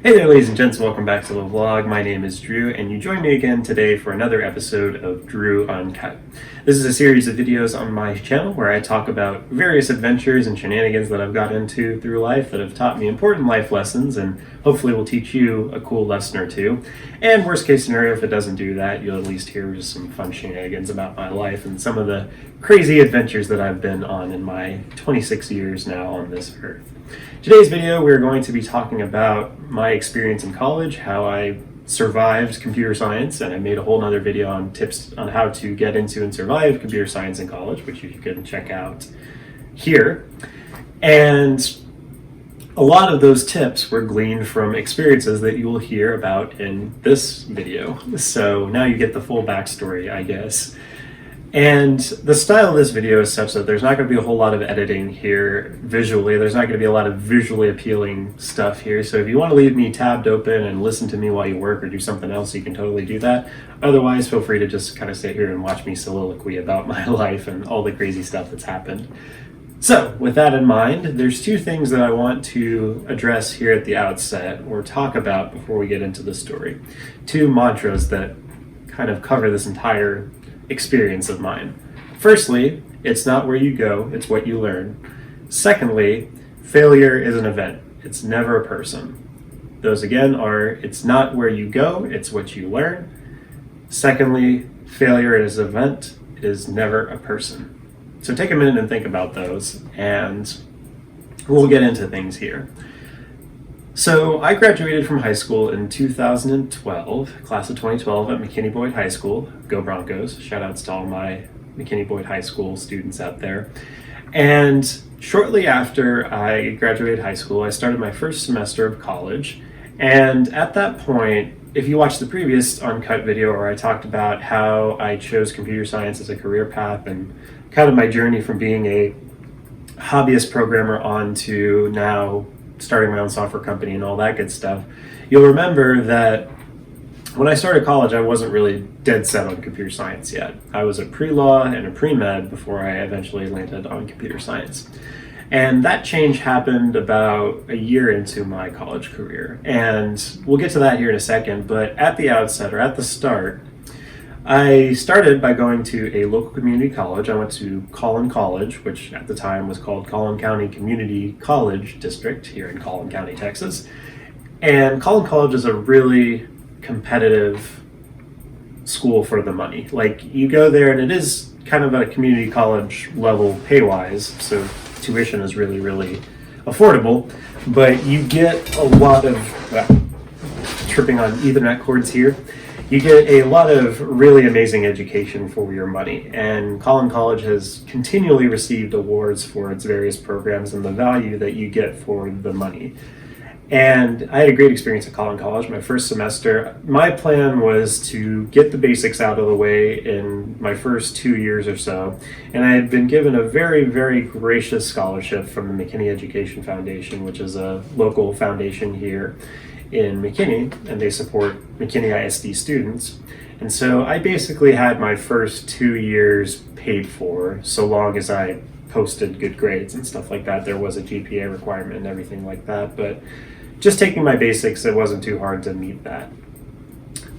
Hey there, ladies and gents, welcome back to the vlog. My name is Drew, and you join me again today for another episode of Drew Uncut. This is a series of videos on my channel where I talk about various adventures and shenanigans that I've got into through life that have taught me important life lessons and hopefully will teach you a cool lesson or two. And worst case scenario, if it doesn't do that, you'll at least hear just some fun shenanigans about my life and some of the crazy adventures that I've been on in my 26 years now on this earth. Today's video, we're going to be talking about my experience in college, how I survived computer science, and I made a whole nother video on tips on how to get into and survive computer science in college, which you can check out here. And a lot of those tips were gleaned from experiences that you will hear about in this video. So now you get the full backstory, I guess. And the style of this video is such that there's not going to be a whole lot of editing here visually. There's not going to be a lot of visually appealing stuff here. So if you want to leave me tabbed open and listen to me while you work or do something else, you can totally do that. Otherwise, feel free to just kind of sit here and watch me soliloquy about my life and all the crazy stuff that's happened. So with that in mind, there's two things that I want to address here at the outset or talk about before we get into the story. Two mantras that kind of cover this entire experience of mine. Firstly, it's not where you go, it's what you learn. Secondly, failure is an event, it's never a person. Those again are, it's not where you go, it's what you learn. Secondly, failure is an event, it is never a person. So take a minute and think about those, and we'll get into things here. So I graduated from high school in 2012, class of 2012 at McKinney-Boyd High School. Go Broncos. Shout outs to all my McKinney-Boyd High School students out there. And shortly after I graduated high school, I started my first semester of college. And at that point, if you watch the previous Uncut video where I talked about how I chose computer science as a career path and kind of my journey from being a hobbyist programmer on to now starting my own software company and all that good stuff, you'll remember that when I started college, I wasn't really dead set on computer science yet. I was a pre-law and a pre-med before I eventually landed on computer science. And that change happened about a year into my college career. And we'll get to that here in a second, but at the outset, or at the start, I started by going to a local community college. I went to Collin College, which at the time was called Collin County Community College District here in Collin County, Texas. And Collin College is a really competitive school for the money. Like, you go there and it is kind of a community college level pay-wise, so tuition is really, really affordable, but you get a lot of, tripping on Ethernet cords here, you get a lot of really amazing education for your money, and Collin College has continually received awards for its various programs and the value that you get for the money. And I had a great experience at Collin College. My first semester, my plan was to get the basics out of the way in my first 2 years or so, and I had been given a very, very gracious scholarship from the McKinney Education Foundation, which is a local foundation here in McKinney, and they support McKinney ISD students. And so I basically had my first 2 years paid for, so long as I posted good grades and stuff like that. There was a GPA requirement and everything like that, but just taking my basics, it wasn't too hard to meet that.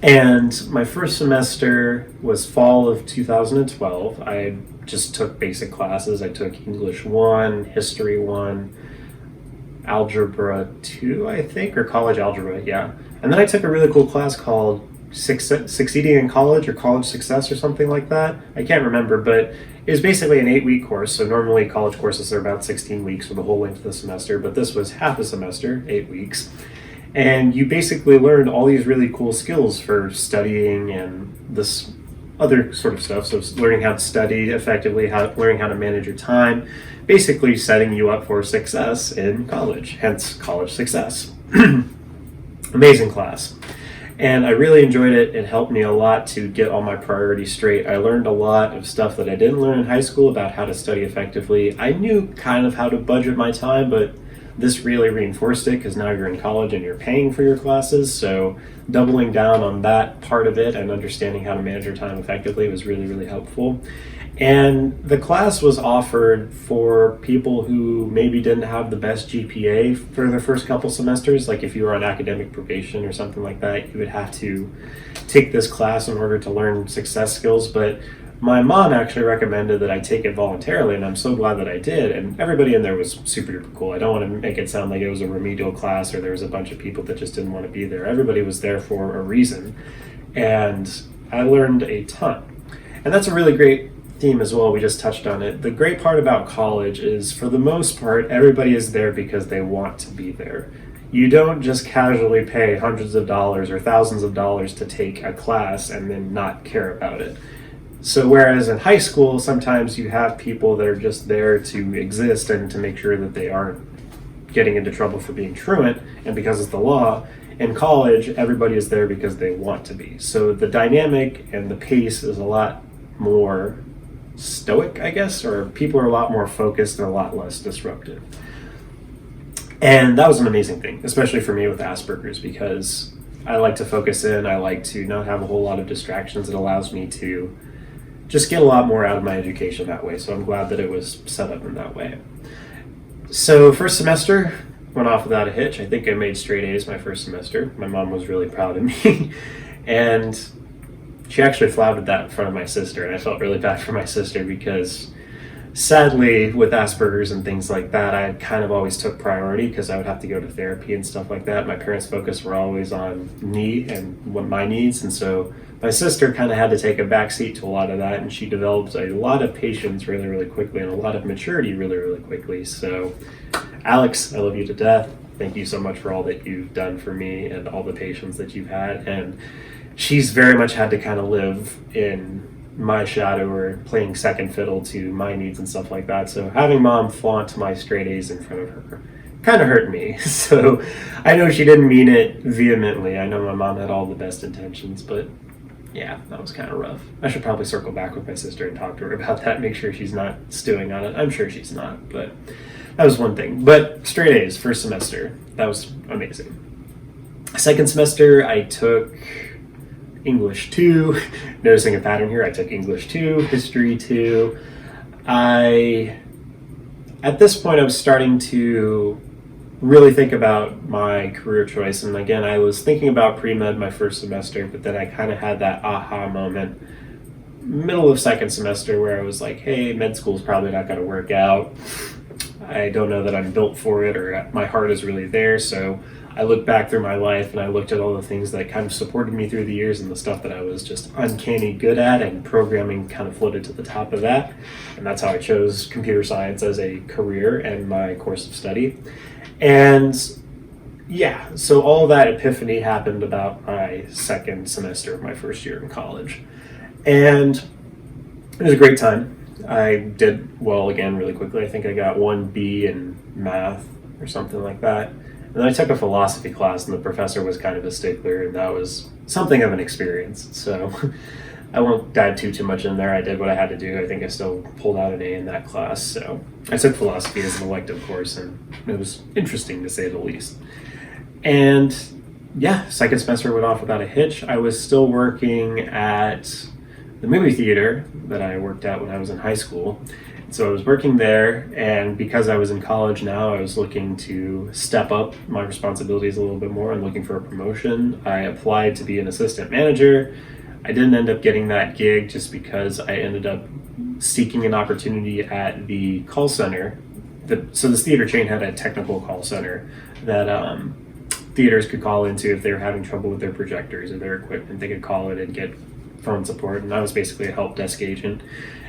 And my first semester was fall of 2012. I just took basic classes. I took English 1, History 1, Algebra 2, I think, or College Algebra, yeah. And then I took a really cool class called Succeeding in College or College Success or something like that. I can't remember, but it was basically an 8-week course. So normally college courses are about 16 weeks for the whole length of the semester, but this was half a semester, 8 weeks. And you basically learned all these really cool skills for studying and this other sort of stuff. So learning how to study effectively, learning how to manage your time, basically setting you up for success in college, hence College Success. Amazing class. And I really enjoyed it. It helped me a lot to get all my priorities straight. I learned a lot of stuff that I didn't learn in high school about how to study effectively. I knew kind of how to budget my time, but this really reinforced it because now you're in college and you're paying for your classes. So doubling down on that part of it and understanding how to manage your time effectively was really, really helpful. And the class was offered for people who maybe didn't have the best GPA for their first couple semesters. Like if you were on academic probation or something like that, you would have to take this class in order to learn success skills. But my mom actually recommended that I take it voluntarily, and I'm so glad that I did. And everybody in there was super duper cool. I don't want to make it sound like it was a remedial class or there was a bunch of people that just didn't want to be there. Everybody was there for a reason. And I learned a ton. And that's a really great theme as well. We just touched on it. The great part about college is, for the most part, everybody is there because they want to be there. You don't just casually pay hundreds of dollars or thousands of dollars to take a class and then not care about it. So whereas in high school, sometimes you have people that are just there to exist and to make sure that they aren't getting into trouble for being truant, and because it's the law, in college, everybody is there because they want to be. So the dynamic and the pace is a lot more stoic, I guess, or people are a lot more focused and a lot less disruptive. And that was an amazing thing, especially for me with Asperger's, because I like to focus in, I like to not have a whole lot of distractions. It allows me to just get a lot more out of my education that way. So I'm glad that it was set up in that way. So first semester went off without a hitch. I think I made straight A's my first semester. My mom was really proud of me. And she actually flouted that in front of my sister, and I felt really bad for my sister because sadly with Asperger's and things like that, I kind of always took priority because I would have to go to therapy and stuff like that. My parents' focus were always on me and what my needs, and so my sister kind of had to take a backseat to a lot of that, and she developed a lot of patience really, really quickly and a lot of maturity really, really quickly. So Alex, I love you to death. Thank you so much for all that you've done for me and all the patience that you've had. And she's very much had to kind of live in my shadow or playing second fiddle to my needs and stuff like that. So having mom flaunt my straight A's in front of her kind of hurt me. So I know she didn't mean it vehemently. I know my mom had all the best intentions, but yeah, that was kind of rough. I should probably circle back with my sister and talk to her about that, make sure she's not stewing on it. I'm sure she's not, but that was one thing. But straight A's first semester, that was amazing. Second semester, I took English 2, noticing a pattern here. I took English 2, History 2. At this point, I was starting to really think about my career choice. And again, I was thinking about pre-med my first semester, but then I kind of had that aha moment middle of second semester where I was like, hey, med school is probably not going to work out. I don't know that I'm built for it, or my heart is really there. So I looked back through my life and I looked at all the things that kind of supported me through the years and the stuff that I was just uncanny good at, and programming kind of floated to the top of that. And that's how I chose computer science as a career and my course of study. And yeah, so all that epiphany happened about my second semester of my first year in college. And it was a great time. I did well again really quickly. I think I got 1B in math or something like that. And then I took a philosophy class, and the professor was kind of a stickler, and that was something of an experience. So I won't dive too much in there. I did what I had to do. I think I still pulled out an A in that class. So I took philosophy as an elective course, and it was interesting to say the least. And yeah, second semester went off without a hitch. I was still working at the movie theater that I worked at when I was in high school. So I was working there, and because I was in college now, I was looking to step up my responsibilities a little bit more and looking for a promotion. I applied to be an assistant manager. I didn't end up getting that gig just because I ended up seeking an opportunity at the call center. So this theater chain had a technical call center that theaters could call into if they were having trouble with their projectors or their equipment. They could call it and get phone support, and I was basically a help desk agent.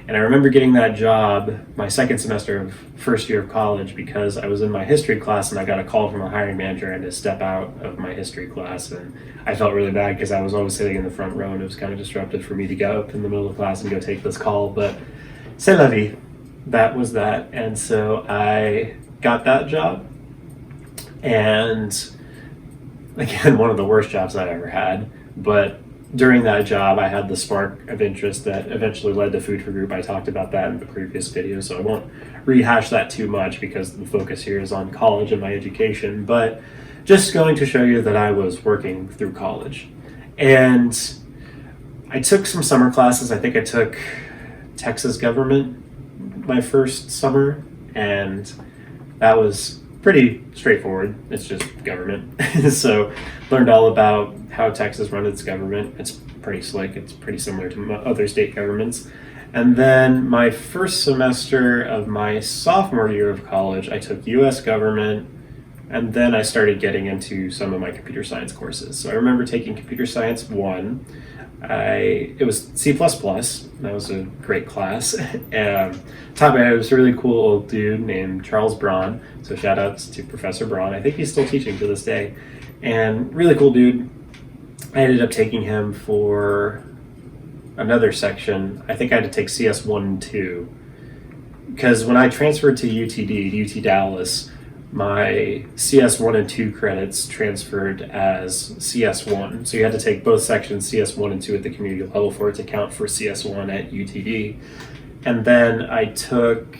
And I remember getting that job my second semester of first year of college because I was in my history class and I got a call from a hiring manager and to step out of my history class. And I felt really bad because I was always sitting in the front row and it was kind of disruptive for me to get up in the middle of class and go take this call. But c'est la vie. That was that. And so I got that job. And again, one of the worst jobs I ever had. But during that job, I had the spark of interest that eventually led to Food for Group. I talked about that in the previous video, so I won't rehash that too much because the focus here is on college and my education, but just going to show you that I was working through college. And I took some summer classes. I think I took Texas government my first summer, and that was pretty straightforward. It's just government. So learned all about how Texas runs its government. It's pretty slick. It's pretty similar to other state governments. And then my first semester of my sophomore year of college, I took US government, and then I started getting into some of my computer science courses. So I remember taking computer science 1. It was C++. That was a great class. Taught by this really cool old dude named Charles Braun. So shout outs to Professor Braun. I think he's still teaching to this day. And really cool dude. I ended up taking him for another section. I think I had to take CS 1 and 2. Because when I transferred to UT Dallas, my CS 1 and 2 credits transferred as CS 1. So you had to take both sections, CS 1 and 2 at the community level for it to count for CS 1 at UTD. And then I took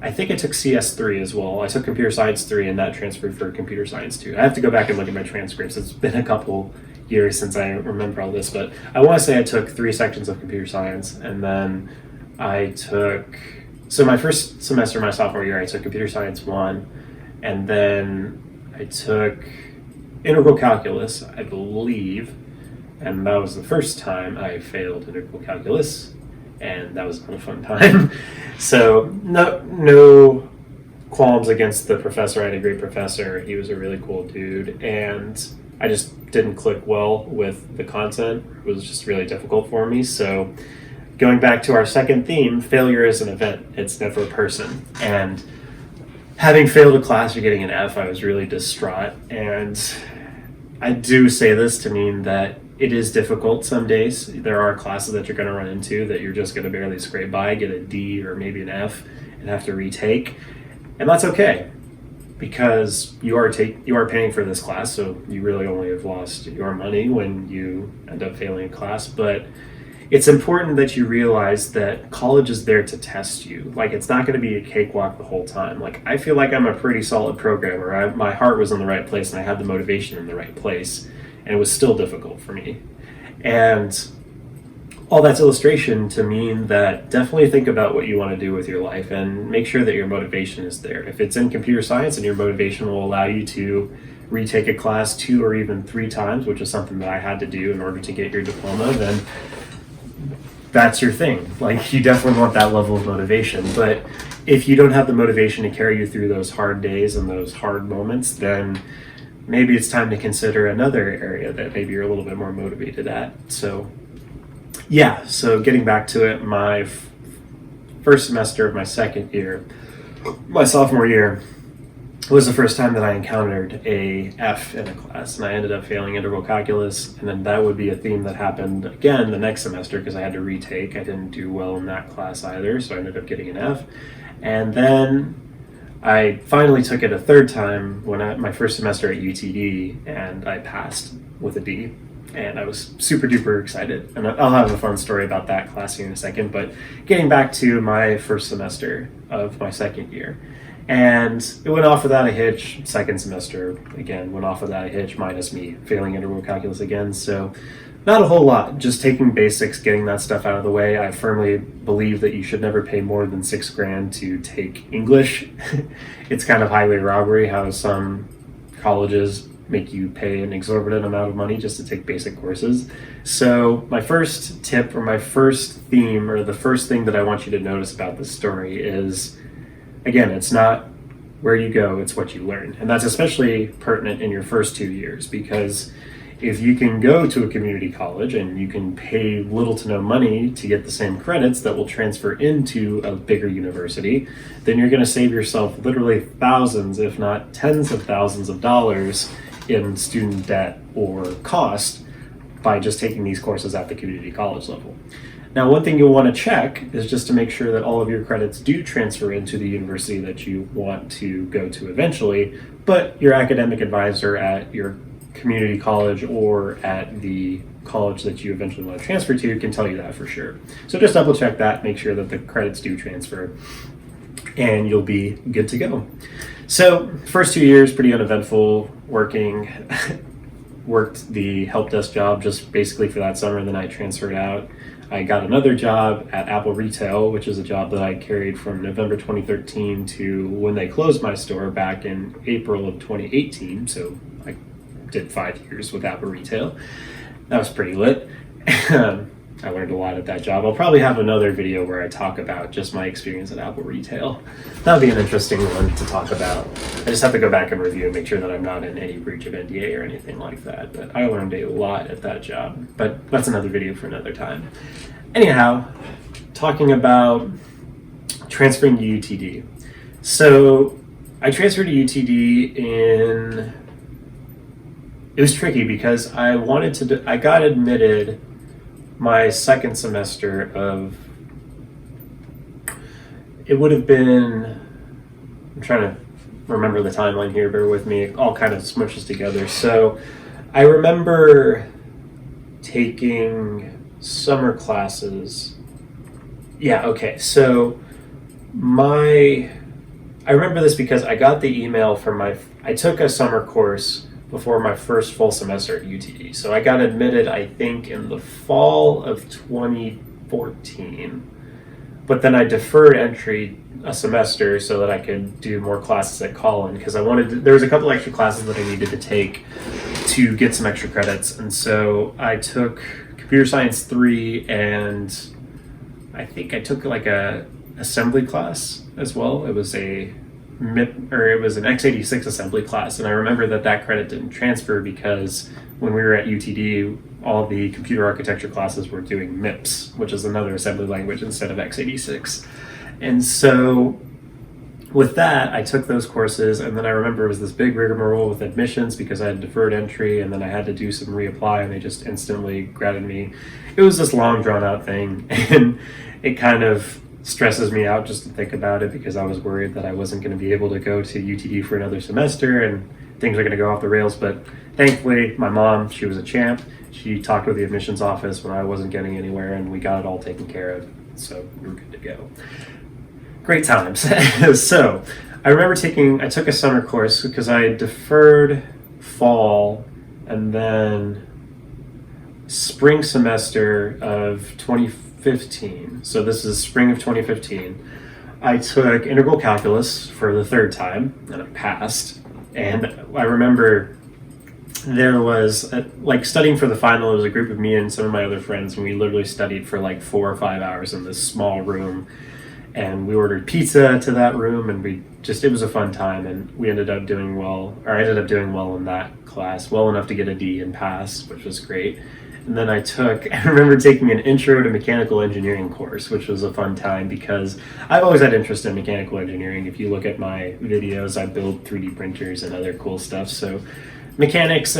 CS 3 as well. I took computer science 3, and that transferred for computer science 2. I have to go back and look at my transcripts. It's been a couple years since I remember all this, but I want to say I took 3 sections of computer science, and then so my first semester, my sophomore year, I took computer science 1, and then I took integral calculus, I believe, and that was the first time I failed integral calculus, and that was not a fun time. So no qualms against the professor. I had a great professor. He was a really cool dude, and I just didn't click well with the content. It was just really difficult for me. So going back to our second theme, failure is an event. It's never a person. And having failed a class or getting an F, I was really distraught. And I do say this to mean that it is difficult some days. There are classes that you're going to run into that you're just going to barely scrape by, get a D or maybe an F, and have to retake. And that's okay, because you are paying for this class, so you really only have lost your money when you end up failing a class. But it's important that you realize that college is there to test you. Like, it's not going to be a cakewalk the whole time. Like, I feel like I'm a pretty solid programmer. My heart was in the right place, and I had the motivation in the right place, and it was still difficult for me. And all that's illustration to mean that definitely think about what you want to do with your life and make sure that your motivation is there. If it's in computer science and your motivation will allow you to retake a class 2 or even 3 times, which is something that I had to do in order to get your diploma, then that's your thing. Like, you definitely want that level of motivation. But if you don't have the motivation to carry you through those hard days and those hard moments, then maybe it's time to consider another area that maybe you're a little bit more motivated at. So getting back to it, my first semester of my second year, my sophomore year, was the first time that I encountered a F in a class, and I ended up failing integral calculus, and then that would be a theme that happened again the next semester because I had to retake. I didn't do well in that class either, so I ended up getting an F. And then I finally took it a third time my first semester at UTD, and I passed with a D. And I was super duper excited. And I'll have a fun story about that class here in a second. But getting back to my first semester of my second year. And it went off without a hitch. Second semester, again, went off without a hitch, minus me failing integral calculus again. So not a whole lot, just taking basics, getting that stuff out of the way. I firmly believe that you should never pay more than $6,000 to take English. It's kind of highway robbery how some colleges make you pay an exorbitant amount of money just to take basic courses. So my first tip, or my first theme, or the first thing that I want you to notice about this story is, again, it's not where you go, it's what you learn. And that's especially pertinent in your first 2 years, because if you can go to a community college and you can pay little to no money to get the same credits that will transfer into a bigger university, then you're going to save yourself literally thousands, if not tens of thousands of dollars in student debt or cost by just taking these courses at the community college level. Now, one thing you'll want to check is just to make sure that all of your credits do transfer into the university that you want to go to eventually, but your academic advisor at your community college or at the college that you eventually want to transfer to can tell you that for sure. So just double check that, make sure that the credits do transfer, and you'll be good to go. So first 2 years, pretty uneventful, worked the help desk job just basically for that summer, and then I transferred out. I got another job at Apple Retail, which is a job that I carried from November 2013 to when they closed my store back in April of 2018. So I did 5 years with Apple Retail. That was pretty lit. I learned a lot at that job. I'll probably have another video where I talk about just my experience at Apple Retail. That'll be an interesting one to talk about. I just have to go back and review and make sure that I'm not in any breach of NDA or anything like that. But I learned a lot at that job. But that's another video for another time. Anyhow, talking about transferring to UTD. So I transferred to UTD it was tricky because I got admitted my second semester of, it would have been, I'm trying to remember the timeline here, bear with me, it all kind of smushes together. So I remember taking summer classes. Yeah, okay, so I remember this because I got the email from I took a summer course before my first full semester at UTD. So I got admitted, I think, in the fall of 2014. But then I deferred entry a semester so that I could do more classes at Collin, because there was a couple extra classes that I needed to take to get some extra credits. And so I took Computer Science 3, and I think I took like a assembly class as well. It was an x86 assembly class, and I remember that credit didn't transfer because when we were at UTD, all the computer architecture classes were doing MIPS, which is another assembly language instead of x86. And so with that, I took those courses, and then I remember it was this big rigmarole with admissions because I had deferred entry, and then I had to do some reapply, and they just instantly granted me. It was this long, drawn-out thing, and it kind of stresses me out just to think about it because I was worried that I wasn't going to be able to go to UTD for another semester and things are going to go off the rails. But thankfully, my mom, she was a champ. She talked with the admissions office when I wasn't getting anywhere, and we got it all taken care of. So we were good to go. Great times. So I remember I took a summer course because I deferred fall, and then spring semester of 2015. So this is spring of 2015. I took integral calculus for the third time, and I passed. And I remember there was, like, studying for the final, it was a group of me and some of my other friends, and we literally studied for like 4 or 5 hours in this small room. And we ordered pizza to that room, and it was a fun time, and we ended up doing well, or I ended up doing well in that class, well enough to get a D and pass, which was great. And then I remember taking an intro to mechanical engineering course, which was a fun time because I've always had interest in mechanical engineering. If you look at my videos, I build 3D printers and other cool stuff. So mechanics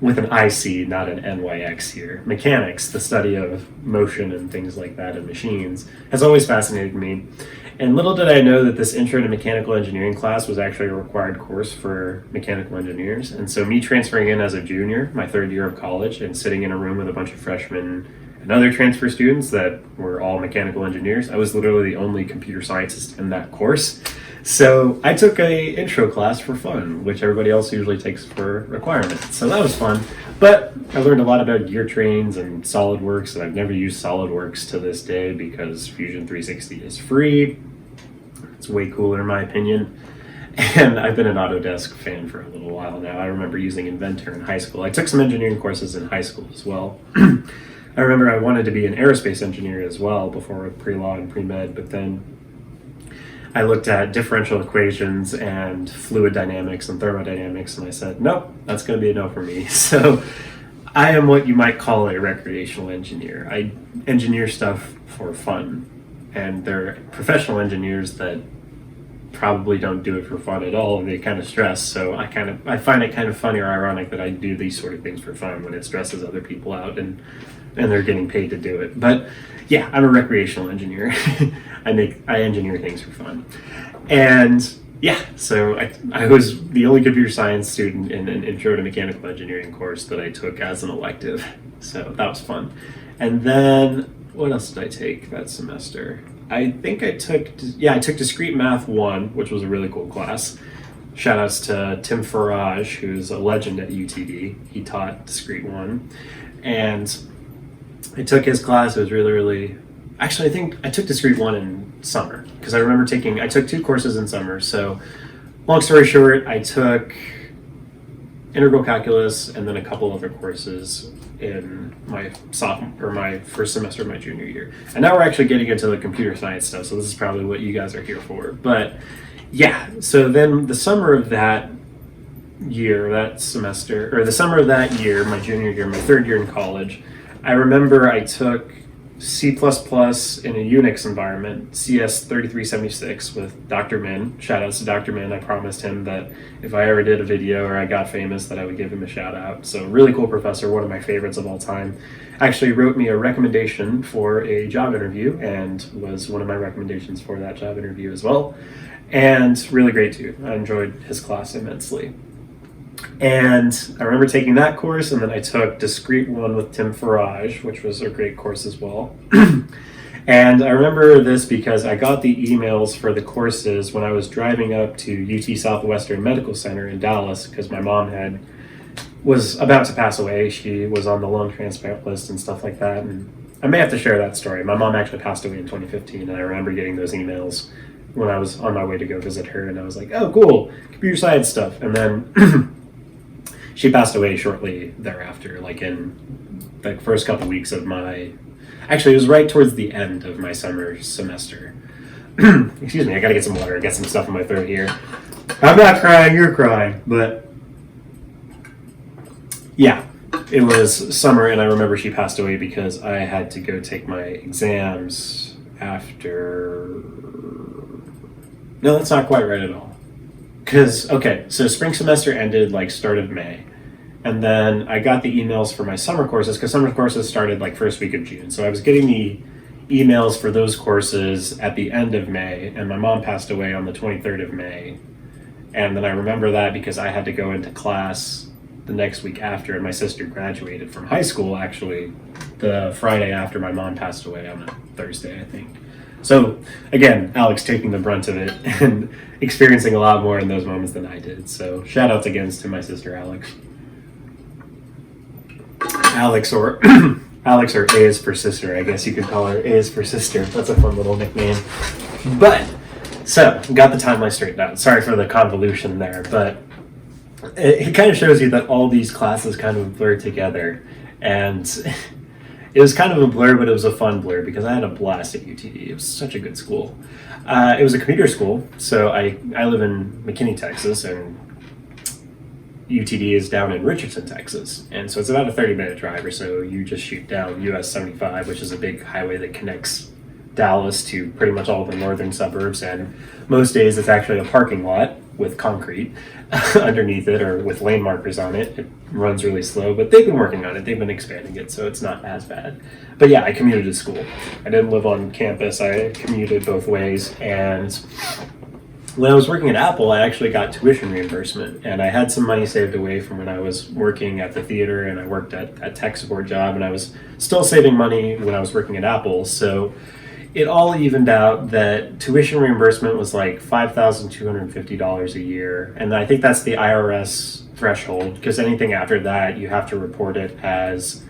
with an IC, not an NYX here. Mechanics, the study of motion and things like that in machines, has always fascinated me. And little did I know that this intro to mechanical engineering class was actually a required course for mechanical engineers. And so me transferring in as a junior, my third year of college, and sitting in a room with a bunch of freshmen and other transfer students that were all mechanical engineers, I was literally the only computer scientist in that course. So I took a intro class for fun, which everybody else usually takes for requirements. So that was fun. But I learned a lot about gear trains and SolidWorks, and I've never used SolidWorks to this day because Fusion 360 is free. It's way cooler in my opinion. And I've been an Autodesk fan for a little while now. I remember using Inventor in high school. I took some engineering courses in high school as well. I remember I wanted to be an aerospace engineer as well before pre-law and pre-med, but then I looked at differential equations and fluid dynamics and thermodynamics, and I said, nope, that's going to be a no for me. So I am what you might call a recreational engineer. I engineer stuff for fun, and there are professional engineers that probably don't do it for fun at all, and they kind of stress. So I find it kind of funny or ironic that I do these sort of things for fun when it stresses other people out and they're getting paid to do it. But yeah, I'm a recreational engineer. I engineer things for fun. And yeah, so I was the only computer science student in an intro to mechanical engineering course that I took as an elective. So that was fun. And then what else did I take that semester? I think I took Discrete Math 1, which was a really cool class. Shout outs to Tim Farage, who's a legend at UTD. He taught Discrete 1. And I took his class. It was really actually, I think I took Discrete 1 in summer because I remember I took 2 courses in summer. So long story short, I took integral calculus and then a couple other courses in my first semester of my junior year. And now we're actually getting into the computer science stuff, so this is probably what you guys are here for. But yeah, so then the summer of that year, the summer of that year, my junior year, my third year in college, I remember I took C++ in a Unix environment, CS 3376 with Dr. Min. Shout outs to Dr. Min. I promised him that if I ever did a video or I got famous that I would give him a shout out. So really cool professor, one of my favorites of all time. Actually wrote me a recommendation for a job interview and was one of my recommendations for that job interview as well. And really great too. I enjoyed his class immensely. And I remember taking that course, and then I took Discrete 1 with Tim Farage, which was a great course as well. And I remember this because I got the emails for the courses when I was driving up to UT Southwestern Medical Center in Dallas because my mom was about to pass away. She was on the lung transplant list and stuff like that. And I may have to share that story. My mom actually passed away in 2015, and I remember getting those emails when I was on my way to go visit her, and I was like, oh, cool, computer science stuff. And then she passed away shortly thereafter, like in the first couple weeks of actually, it was right towards the end of my summer semester. Excuse me, I gotta get some water, get some stuff in my throat here. I'm not crying, you're crying, but yeah, it was summer, and I remember she passed away because I had to go take my exams after... No, that's not quite right at all. So spring semester ended like start of May. And then I got the emails for my summer courses because summer courses started like first week of June. So I was getting the emails for those courses at the end of May, and my mom passed away on the 23rd of May. And then I remember that because I had to go into class the next week after, and my sister graduated from high school actually the Friday after my mom passed away on a Thursday, I think. So again, Alex taking the brunt of it and experiencing a lot more in those moments than I did. So shout outs again to my sister Alex. Alex or A is for sister, I guess you could call her A is for sister. That's a fun little nickname. But so got the timeline straightened out. Sorry for the convolution there, but it kind of shows you that all these classes kind of blur together, and it was kind of a blur, but it was a fun blur because I had a blast at UTD. It was such a good school. It was a commuter school, so I live in McKinney, Texas, and UTD is down in Richardson, Texas. And so it's about a 30-minute drive or so. You just shoot down US 75, which is a big highway that connects Dallas to pretty much all the northern suburbs, and most days it's actually a parking lot with concrete underneath it or with lane markers on it. It runs really slow, but they've been working on it. They've been expanding it, so it's not as bad. But yeah, I commuted to school. I didn't live on campus. I commuted both ways, and when I was working at Apple, I actually got tuition reimbursement, and I had some money saved away from when I was working at the theater, and I worked at a tech support job, and I was still saving money when I was working at Apple. So it all evened out that tuition reimbursement was like $5,250 a year. And I think that's the IRS threshold, because anything after that, you have to report it as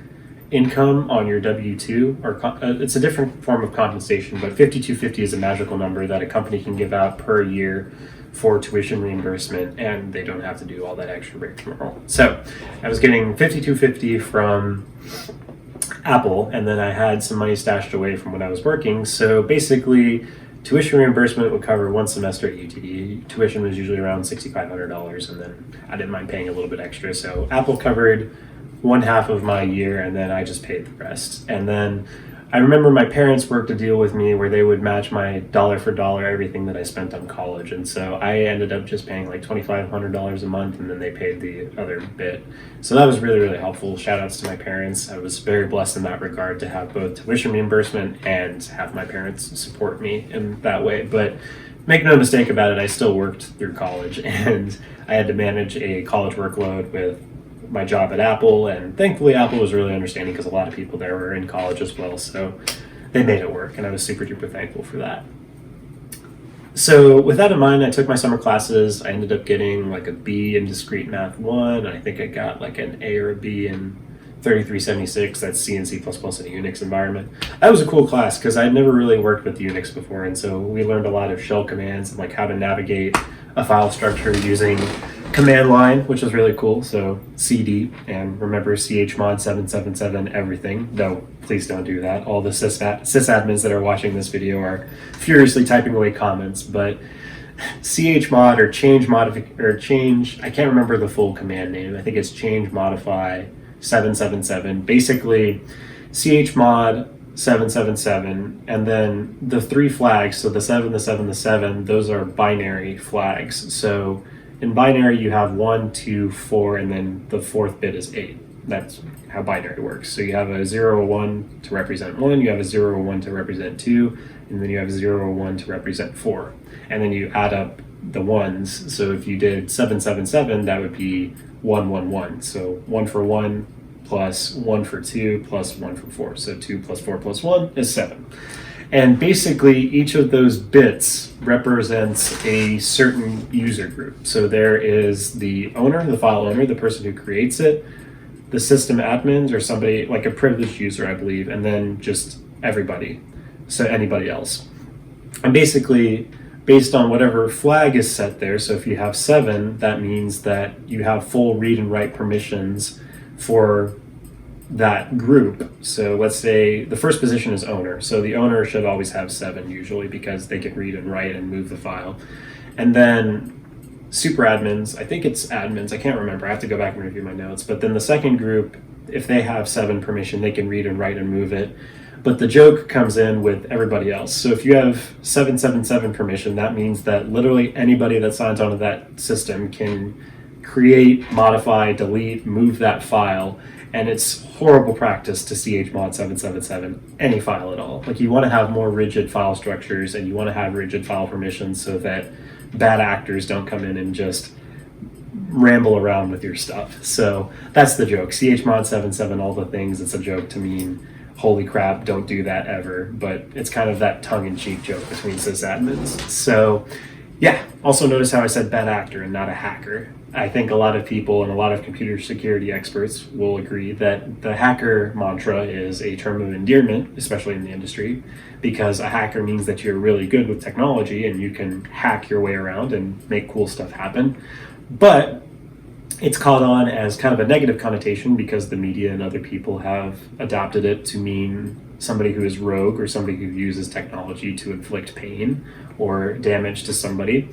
income on your W-2, or it's a different form of compensation, but 5,250 is a magical number that a company can give out per year for tuition reimbursement, and they don't have to do all that extra rigmarole. So I was getting 5,250 from Apple, and then I had some money stashed away from when I was working. So basically, tuition reimbursement would cover one semester at UTD. Tuition was usually around $6,500, and then I didn't mind paying a little bit extra. So Apple covered one half of my year, and then I just paid the rest. And then I remember my parents worked a deal with me where they would match my dollar for dollar everything that I spent on college. And so I ended up just paying like $2,500 a month, and then they paid the other bit. So that was really, really helpful. Shout outs to my parents. I was very blessed in that regard to have both tuition reimbursement and have my parents support me in that way. But make no mistake about it, I still worked through college, and I had to manage a college workload with my job at Apple, and thankfully Apple was really understanding because a lot of people there were in college as well, so they made it work, and I was super duper thankful for that. So with that in mind, I took my summer classes. I ended up getting like a B in Discrete Math 1. I think I got like an A or a B in 3376, that's C and C++ in a Unix environment. That was a cool class because I'd never really worked with Unix before, and so we learned a lot of shell commands and like how to navigate a file structure using command line, which was really cool. So cd, and remember chmod 777 everything. No, please don't do that. All the sysadmins that are watching this video are furiously typing away comments, but chmod or change, I can't remember the full command name. I think it's change modify 777. Basically, chmod 777, and then the 3 flags, so the 7, the 7, the 7, those are binary flags. So in binary, you have 1, 2, 4, and then the 4th bit is 8. That's how binary works. So you have a 0 or 1 to represent 1, you have a 0 or 1 to represent 2, and then you have a 0 or 1 to represent 4. And then you add up the ones. So if you did 777, that would be 1, 1, 1. So 1 for 1 plus 1 for 2 plus 1 for 4. So 2 plus 4 plus 1 is 7. And basically, each of those bits represents a certain user group. So there is the owner, the file owner, the person who creates it, the system admins, or somebody like a privileged user, I believe, and then just everybody, so anybody else. And basically, based on whatever flag is set there, so if you have 7, that means that you have full read and write permissions for that group. So let's say the first position is owner. So the owner should always have 7 usually because they can read and write and move the file. And then super admins, I think it's admins, I can't remember, I have to go back and review my notes. But then the second group, if they have 7 permission, they can read and write and move it. But the joke comes in with everybody else. So if you have 777 permission, that means that literally anybody that signs onto that system can create, modify, delete, move that file. And it's horrible practice to chmod 777 any file at all. Like, you want to have more rigid file structures and you want to have rigid file permissions so that bad actors don't come in and just ramble around with your stuff. So that's the joke. chmod 77, all the things, it's a joke to mean holy crap, don't do that ever. But it's kind of that tongue-in-cheek joke between sysadmins. So yeah, also notice how I said bad actor and not a hacker. I think a lot of people and a lot of computer security experts will agree that the hacker mantra is a term of endearment, especially in the industry, because a hacker means that you're really good with technology and you can hack your way around and make cool stuff happen. But it's caught on as kind of a negative connotation because the media and other people have adopted it to mean somebody who is rogue or somebody who uses technology to inflict pain or damage to somebody.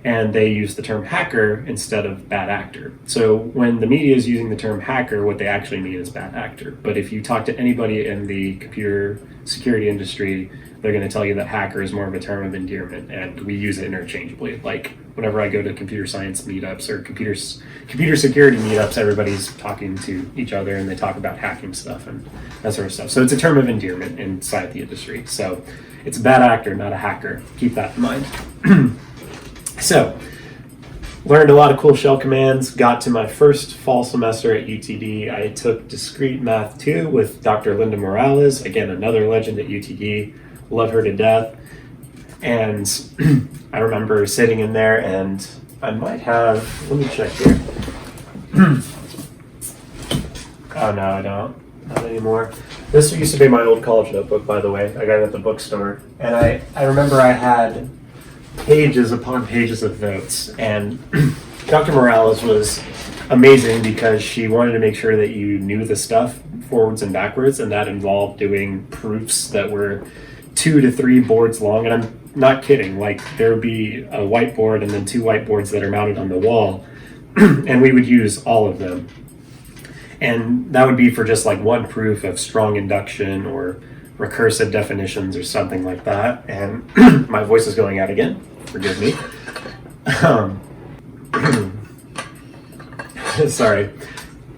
And they use the term hacker instead of bad actor. So when the media is using the term hacker, what they actually mean is bad actor. But if you talk to anybody in the computer security industry, they're going to tell you that hacker is more of a term of endearment, and we use it interchangeably. Like whenever I go to computer science meetups or computer security meetups, everybody's talking to each other and they talk about hacking stuff and that sort of stuff. So it's a term of endearment inside the industry. So it's a bad actor, not a hacker. Keep that in mind. So, learned a lot of cool shell commands, got to my first fall semester at UTD. I took Discrete Math 2 with Dr. Linda Morales, again, another legend at UTD. Love her to death. And I remember sitting in there, and I might have, let me check here. Oh no, I don't. Not anymore. This used to be my old college notebook, by the way. I got it at the bookstore. And I remember I had pages upon pages of notes, and Dr. Morales was amazing because she wanted to make sure that you knew the stuff forwards and backwards, and that involved doing proofs that were 2 to 3 boards long. And I'm not kidding, like there would be a whiteboard and then 2 whiteboards that are mounted on the wall and we would use all of them, and that would be for just like one proof of strong induction or recursive definitions or something like that. And my voice is going out again, forgive me. Sorry,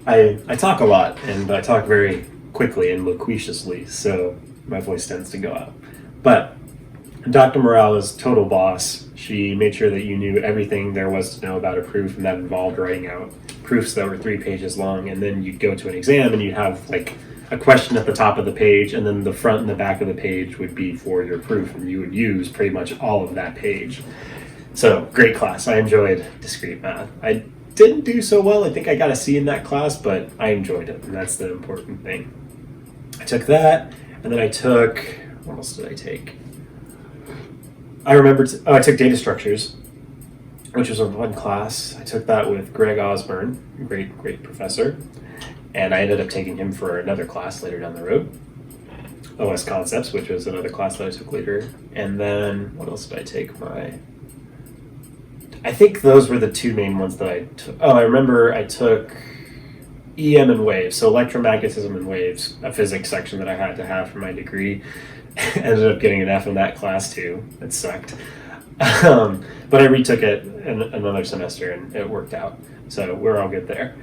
I talk a lot and I talk very quickly and loquaciously, so my voice tends to go out. But Dr. Morales, total boss. She made sure that you knew everything there was to know about a proof, and that involved writing out proofs that were 3 pages long, and then you'd go to an exam and you'd have like a question at the top of the page, and then the front and the back of the page would be for your proof, and you would use pretty much all of that page. So great class. I enjoyed Discrete Math. I didn't do so well. I think I got a C in that class, but I enjoyed it, and that's the important thing. I took that, and then I took, what else did I take? I took data structures, which was a fun class. I took that with Greg Osborne, great professor, and I ended up taking him for another class later down the road. OS Concepts, which was another class that I took later. And then, what else did I take? I think those were the two main ones that I took. Oh, I remember I took EM and waves, so electromagnetism and waves, a physics section that I had to have for my degree. Ended up getting an F in that class too. It sucked. But I retook it in another semester and it worked out. So we're all good there.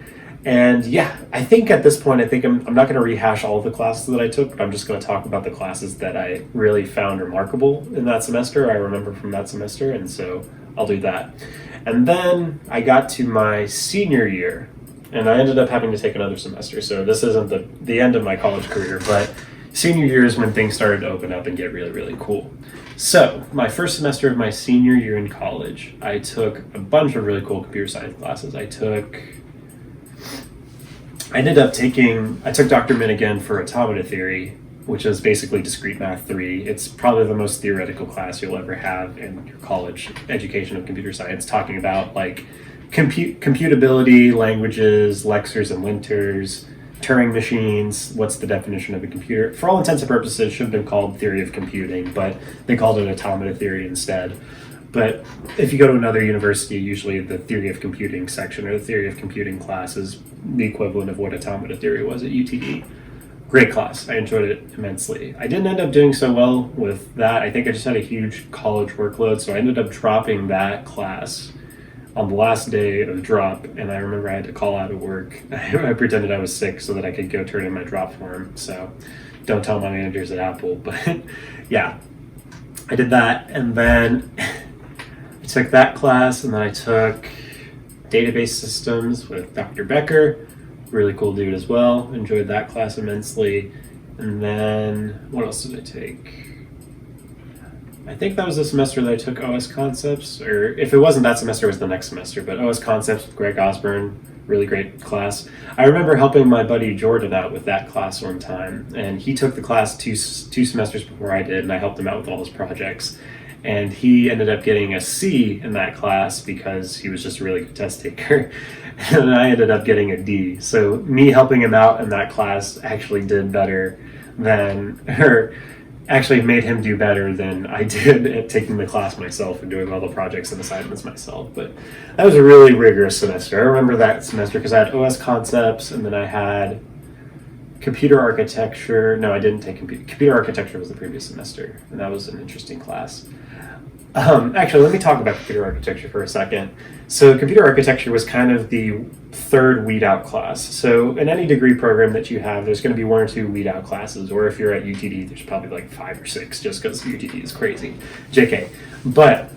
And yeah, I think at this point, I'm not going to rehash all of the classes that I took, but I'm just going to talk about the classes that I really found remarkable in that semester. I remember from that semester, and so I'll do that. And then I got to my senior year, and I ended up having to take another semester. So this isn't the end of my college career, but senior year is when things started to open up and get really, really cool. So my first semester of my senior year in college, I took a bunch of really cool computer science classes. I took Dr. Min again for automata theory, which is basically Discrete Math 3. It's probably the most theoretical class you'll ever have in your college education of computer science, talking about like computability, languages, lexers and linters, Turing machines, what's the definition of a computer. For all intents and purposes, it should have been called theory of computing, but they called it automata theory instead. But if you go to another university, usually the theory of computing section or the theory of computing class is the equivalent of what automata theory was at UTD. Great class. I enjoyed it immensely. I didn't end up doing so well with that. I think I just had a huge college workload, so I ended up dropping that class on the last day of drop, and I remember I had to call out of work. I pretended I was sick so that I could go turn in my drop form, so don't tell my managers at Apple, but yeah, I did that, and then I took that class, and then I took database systems with Dr. Becker, really cool dude as well, enjoyed that class immensely, and then what else did I take? I think that was the semester that I took OS Concepts, or if it wasn't that semester, it was the next semester, but OS Concepts with Greg Osborne, really great class. I remember helping my buddy Jordan out with that class one time, and he took the class two semesters before I did, and I helped him out with all his projects. And he ended up getting a C in that class because he was just a really good test taker. And I ended up getting a D. So me helping him out in that class actually did better than, or actually made him do better than I did at taking the class myself and doing all the projects and assignments myself. But that was a really rigorous semester. I remember that semester because I had OS Concepts, and then I had computer architecture. No, I didn't take computer architecture was the previous semester, and that was an interesting class. Actually, let me talk about computer architecture for a second. So computer architecture was kind of the third weed out class. So in any degree program that you have, there's going to be one or two weed out classes, or if you're at UTD, there's probably like 5 or 6 just because UTD is crazy. JK. But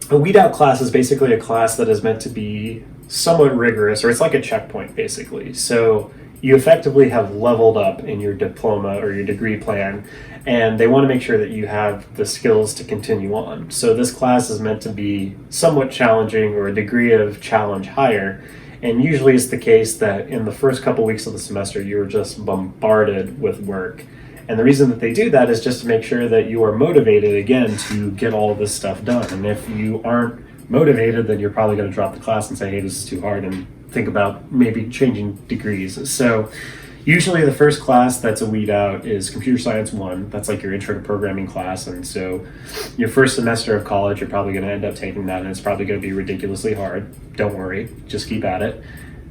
a weed out class is basically a class that is meant to be somewhat rigorous, or it's like a checkpoint basically. So you effectively have leveled up in your diploma or your degree plan, and they want to make sure that you have the skills to continue on. So this class is meant to be somewhat challenging, or a degree of challenge higher, and usually it's the case that in the first couple weeks of the semester you're just bombarded with work. And the reason that they do that is just to make sure that you are motivated again to get all of this stuff done. And if you aren't motivated, then you're probably going to drop the class and say, hey, this is too hard, and think about maybe changing degrees. So usually the first class that's a weed out is Computer Science 1. That's like your intro to programming class. And so your first semester of college, you're probably going to end up taking that, and it's probably going to be ridiculously hard. Don't worry, just keep at it.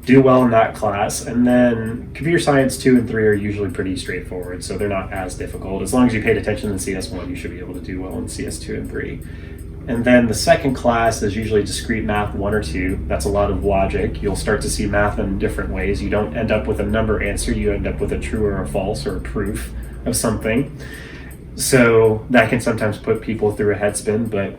Do well in that class. And then Computer Science 2 and 3 are usually pretty straightforward, so they're not as difficult. As long as you paid attention in CS1, you should be able to do well in CS2 and 3. And then the second class is usually Discrete Math 1 or 2. That's a lot of logic. You'll start to see math in different ways. You don't end up with a number answer, you end up with a true or a false or a proof of something. So that can sometimes put people through a head spin, but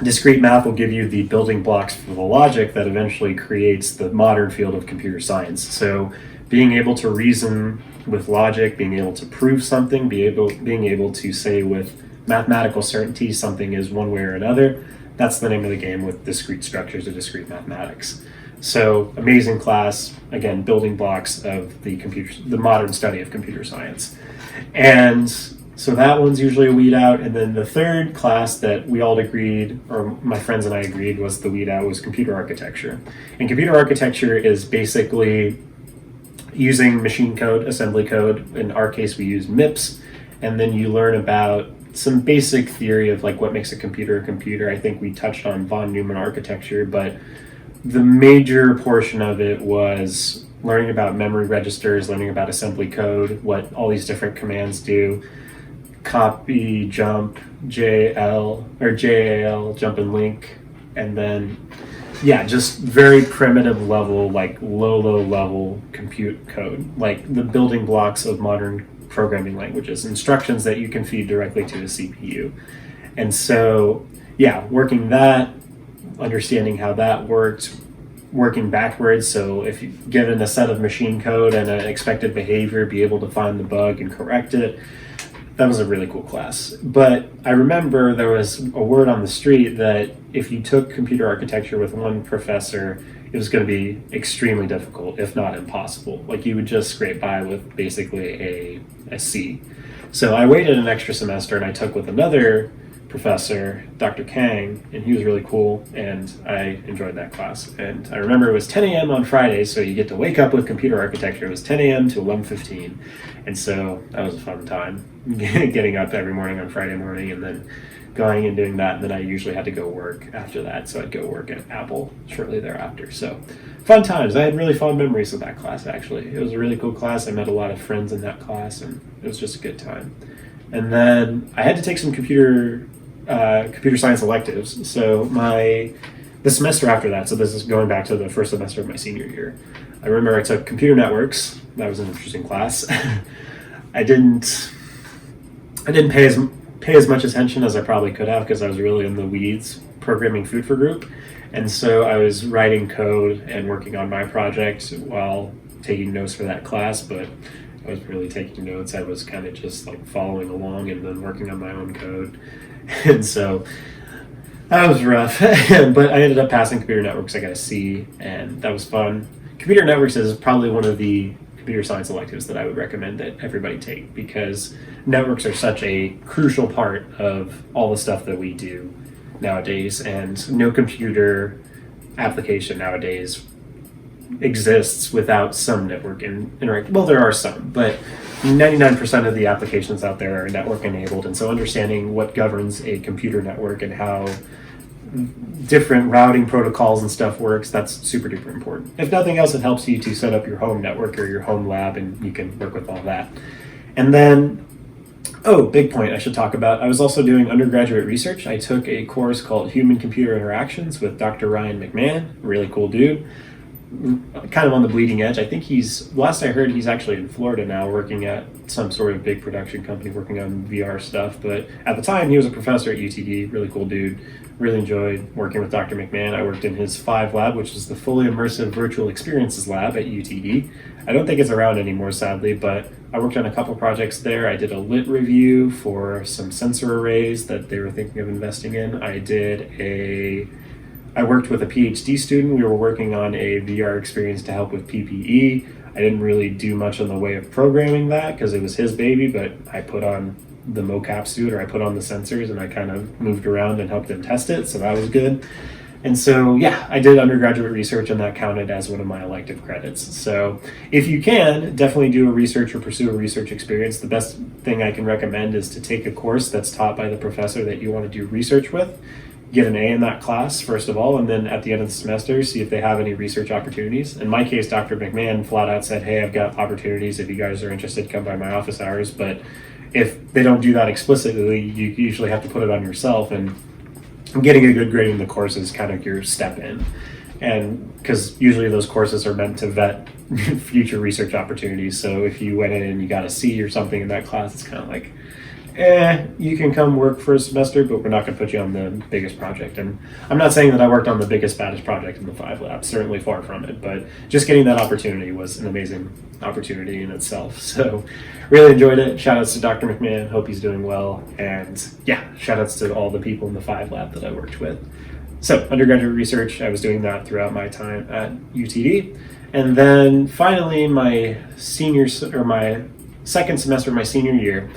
Discrete Math will give you the building blocks for the logic that eventually creates the modern field of computer science. So being able to reason with logic, being able to prove something, being able to say with mathematical certainty something is one way or another, that's the name of the game with discrete structures or discrete mathematics. So amazing class, again, building blocks of the modern study of computer science. And so that one's usually a weed out. And then the third class that we all agreed, or my friends and I agreed, was the weed out was computer architecture. And computer architecture is basically using machine code, assembly code. In our case, we use MIPS. And then you learn about some basic theory of like what makes a computer a computer. I think we touched on von Neumann architecture, but the major portion of it was learning about memory registers, learning about assembly code, what all these different commands do, copy, jump, JL or JAL, jump and link, and then just very primitive level, like low level compute code, like the building blocks of modern programming languages, instructions that you can feed directly to a CPU. And so working that, understanding how that worked, working backwards. So if you're given a set of machine code and an expected behavior, be able to find the bug and correct it. That was a really cool class. But I remember there was a word on the street that if you took computer architecture with one professor, it was going to be extremely difficult, if not impossible. Like you would just scrape by with basically a C. So I waited an extra semester and I took with another professor, Dr. Kang, and he was really cool, and I enjoyed that class. And I remember it was 10 a.m. on Friday, so you get to wake up with computer architecture. It was 10 a.m. to 11:15, and so that was a fun time, getting up every morning on Friday morning and then going and doing that. And then I usually had to go work after that, so I'd go work at Apple shortly thereafter. So fun times. I had really fond memories of that class, actually. It was a really cool class. I met a lot of friends in that class, and it was just a good time. And then I had to take some computer science electives. So the semester after that, so this is going back to the first semester of my senior year, I remember I took computer networks. That was an interesting class. I didn't pay as much attention as I probably could have because I was really in the weeds programming food for group. And so I was writing code and working on my project while taking notes for that class, but I was really taking notes. I was kind of just like following along and then working on my own code. And so that was rough, but I ended up passing computer networks. I got a C, and that was fun. Computer networks is probably one of the computer science electives that I would recommend that everybody take, because networks are such a crucial part of all the stuff that we do nowadays, and no computer application nowadays exists without some network interaction. Well, there are some, but 99% of the applications out there are network enabled, and so understanding what governs a computer network and how different routing protocols and stuff works, that's super duper important. If nothing else, it helps you to set up your home network or your home lab, and you can work with all that. And then, big point I should talk about, I was also doing undergraduate research. I took a course called Human Computer Interactions with Dr. Ryan McMahon, really cool dude. Kind of on the bleeding edge. I think last I heard, he's actually in Florida now working at some sort of big production company working on VR stuff. But at the time, he was a professor at UTD, really cool dude. Really enjoyed working with Dr. McMahon. I worked in his 5 lab, which is the fully immersive virtual experiences lab at UTD. I don't think it's around anymore, sadly, but I worked on a couple projects there. I did a lit review for some sensor arrays that they were thinking of investing in. I worked with a PhD student. We were working on a VR experience to help with PPE. I didn't really do much in the way of programming that because it was his baby, but I put on the mocap suit, or I put on the sensors, and I kind of moved around and helped him test it, so that was good. And so, I did undergraduate research, and that counted as one of my elective credits. So if you can, definitely do a research or pursue a research experience. The best thing I can recommend is to take a course that's taught by the professor that you want to do research with. Get an A in that class, first of all, and then at the end of the semester, see if they have any research opportunities. In my case, Dr. McMahon flat out said, hey, I've got opportunities. If you guys are interested, come by my office hours. But if they don't do that explicitly, you usually have to put it on yourself, and getting a good grade in the course is kind of your step in. And because usually those courses are meant to vet future research opportunities. So if you went in and you got a C or something in that class, it's kind of like, you can come work for a semester, but we're not going to put you on the biggest project. And I'm not saying that I worked on the biggest, baddest project in the 5 labs, certainly far from it, but just getting that opportunity was an amazing opportunity in itself. So really enjoyed it. Shout outs to Dr. McMahon, hope he's doing well. And shout outs to all the people in the 5 lab that I worked with. So undergraduate research, I was doing that throughout my time at UTD. And then finally, my second semester of my senior year,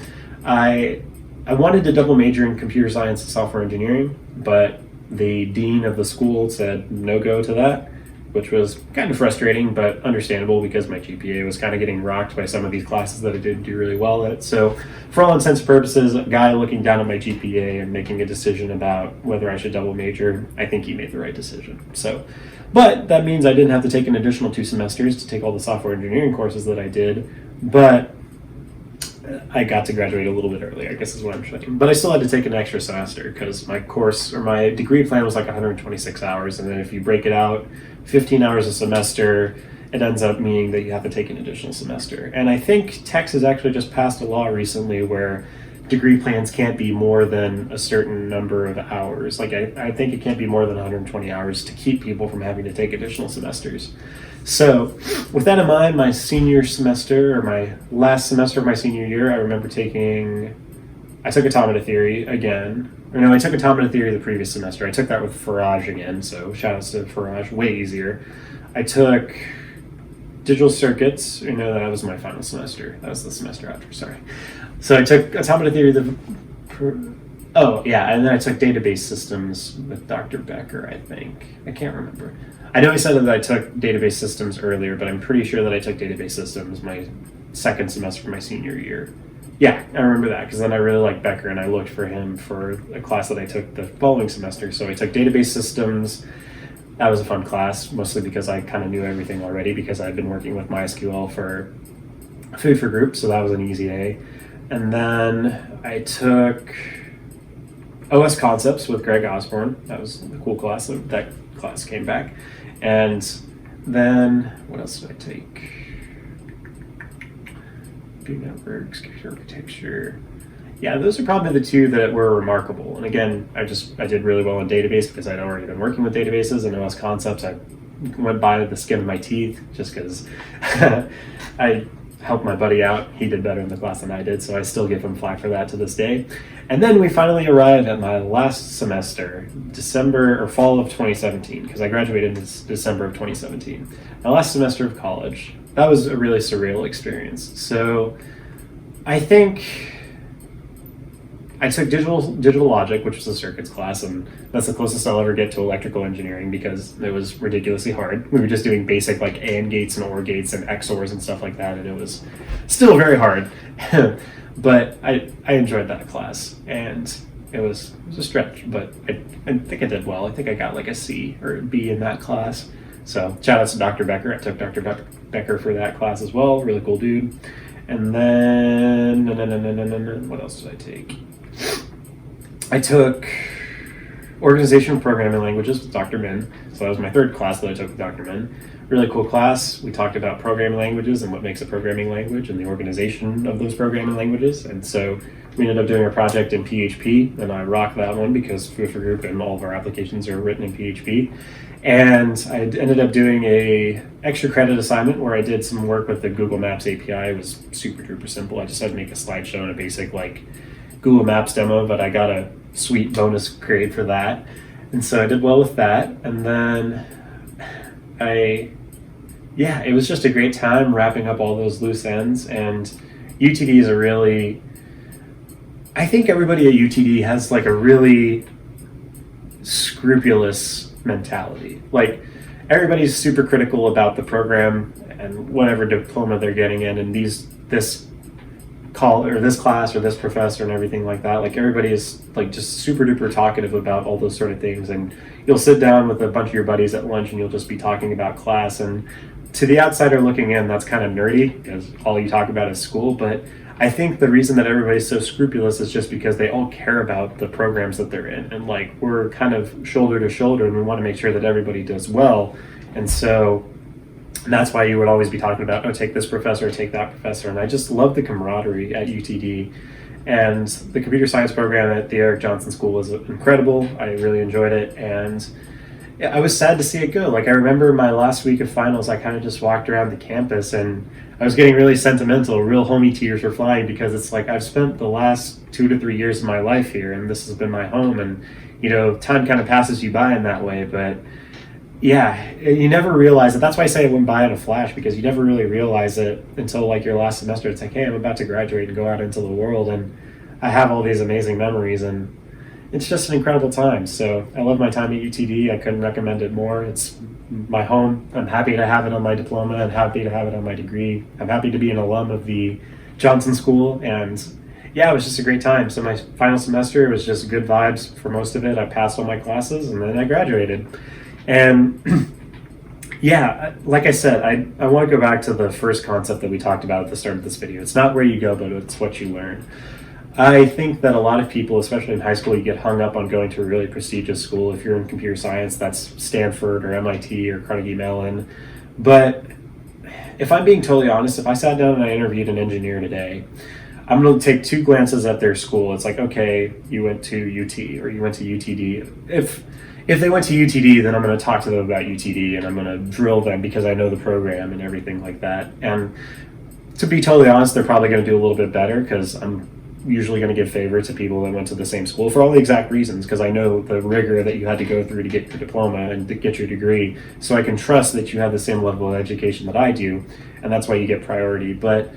I wanted to double major in computer science and software engineering, but the dean of the school said no go to that, which was kind of frustrating, but understandable because my GPA was kind of getting rocked by some of these classes that I didn't do really well at. So for all intents and purposes, a guy looking down at my GPA and making a decision about whether I should double major, I think he made the right decision. So, but that means I didn't have to take an additional 2 semesters to take all the software engineering courses that I did, but I got to graduate a little bit early, I guess is what I'm saying. But I still had to take an extra semester because my course or my degree plan was like 126 hours. And then if you break it out, 15 hours a semester, it ends up meaning that you have to take an additional semester. And I think Texas actually just passed a law recently where degree plans can't be more than a certain number of hours. Like I think it can't be more than 120 hours to keep people from having to take additional semesters. So with that in mind, my senior semester, or my last semester of my senior year, I remember I took automata theory again. Or no, I took automata theory the previous semester. I took that with Farage again, so shout outs to Farage, way easier. I took digital circuits, that was my final semester. That was the semester after, sorry. So I took automata theory, and then I took database systems with Dr. Becker, I think. I can't remember. I know I said that I took database systems earlier, but I'm pretty sure that I took database systems my second semester of my senior year. Yeah, I remember that because then I really liked Becker and I looked for him for a class that I took the following semester. So I took database systems. That was a fun class, mostly because I kind of knew everything already because I'd been working with MySQL for Food for Group, so that was an easy A. And then I took OS Concepts with Greg Osborne. That was a cool class. That class came back. And then, what else did I take? Networks, computer architecture. Yeah, those are probably the 2 that were remarkable. And again, I did really well in database because I'd already been working with databases, and OS Concepts I went by the skin of my teeth just because I helped my buddy out. He did better in the class than I did, so I still give him flack for that to this day. And then we finally arrived at my last semester, fall of 2017, because I graduated in December of 2017. My last semester of college. That was a really surreal experience. So I think I took digital logic, which was a circuits class, and that's the closest I'll ever get to electrical engineering because it was ridiculously hard. We were just doing basic like AND gates and OR gates and XORs and stuff like that, and it was still very hard. But I enjoyed that class, and it was a stretch, but I think I did well. I think I got like a C or a B in that class. So shout out to Dr. Becker. I took Dr. Becker for that class as well. Really cool dude. And then, what else did I take? I took Organizational Programming Languages with Dr. Min. So that was my third class that I took with Dr. Min. Really cool class. We talked about programming languages and what makes a programming language and the organization of those programming languages. And so we ended up doing a project in PHP, and I rocked that one because Food for Group and all of our applications are written in PHP. And I ended up doing a extra credit assignment where I did some work with the Google Maps API. It was super duper simple. I just had to make a slideshow and a basic like Google Maps demo, but I got a sweet bonus grade for that. And so I did well with that. And then it was just a great time wrapping up all those loose ends. And UTD is I think everybody at UTD has like a really scrupulous mentality. Like everybody's super critical about the program and whatever diploma they're getting in, and this class or this professor and everything like that. Like everybody is like just super duper talkative about all those sort of things, and you'll sit down with a bunch of your buddies at lunch and you'll just be talking about class, and to the outsider looking in, that's kind of nerdy because all you talk about is school. But I think the reason that everybody's so scrupulous is just because they all care about the programs that they're in, and like we're kind of shoulder to shoulder, and we want to make sure that everybody does well. And so that's why you would always be talking about, take this professor, take that professor. And I just love the camaraderie at UTD. And the computer science program at the Eric Johnson School was incredible. I really enjoyed it. And Yeah, I was sad to see it go. Like, I remember my last week of finals, I kind of just walked around the campus and I was getting really sentimental. Real homie tears were flying because it's like I've spent the last 2 to 3 years of my life here and this has been my home. And, time kind of passes you by in that way. But yeah, you never realize it. That's why I say it went by in a flash, because you never really realize it until like your last semester. It's like, hey, I'm about to graduate and go out into the world. And I have all these amazing memories. And it's just an incredible time. So I love my time at UTD. I couldn't recommend it more. It's my home. I'm happy to have it on my diploma. I'm happy to have it on my degree. I'm happy to be an alum of the Johnson School. And yeah, it was just a great time. So my final semester was just good vibes for most of it. I passed all my classes and then I graduated. And yeah, like I said, I want to go back to the first concept that we talked about at the start of this video. It's not where you go, but it's what you learn. I think that a lot of people, especially in high school, you get hung up on going to a really prestigious school. If you're in computer science, that's Stanford or MIT or Carnegie Mellon. But if I'm being totally honest, if I sat down and I interviewed an engineer today, I'm going to take 2 glances at their school. It's like, okay, you went to UT or you went to UTD. If they went to UTD, then I'm going to talk to them about UTD and I'm going to drill them because I know the program and everything like that. And to be totally honest, they're probably going to do a little bit better because I'm usually going to give favor to people that went to the same school for all the exact reasons, because I know the rigor that you had to go through to get your diploma and to get your degree. So I can trust that you have the same level of education that I do, and that's why you get priority. But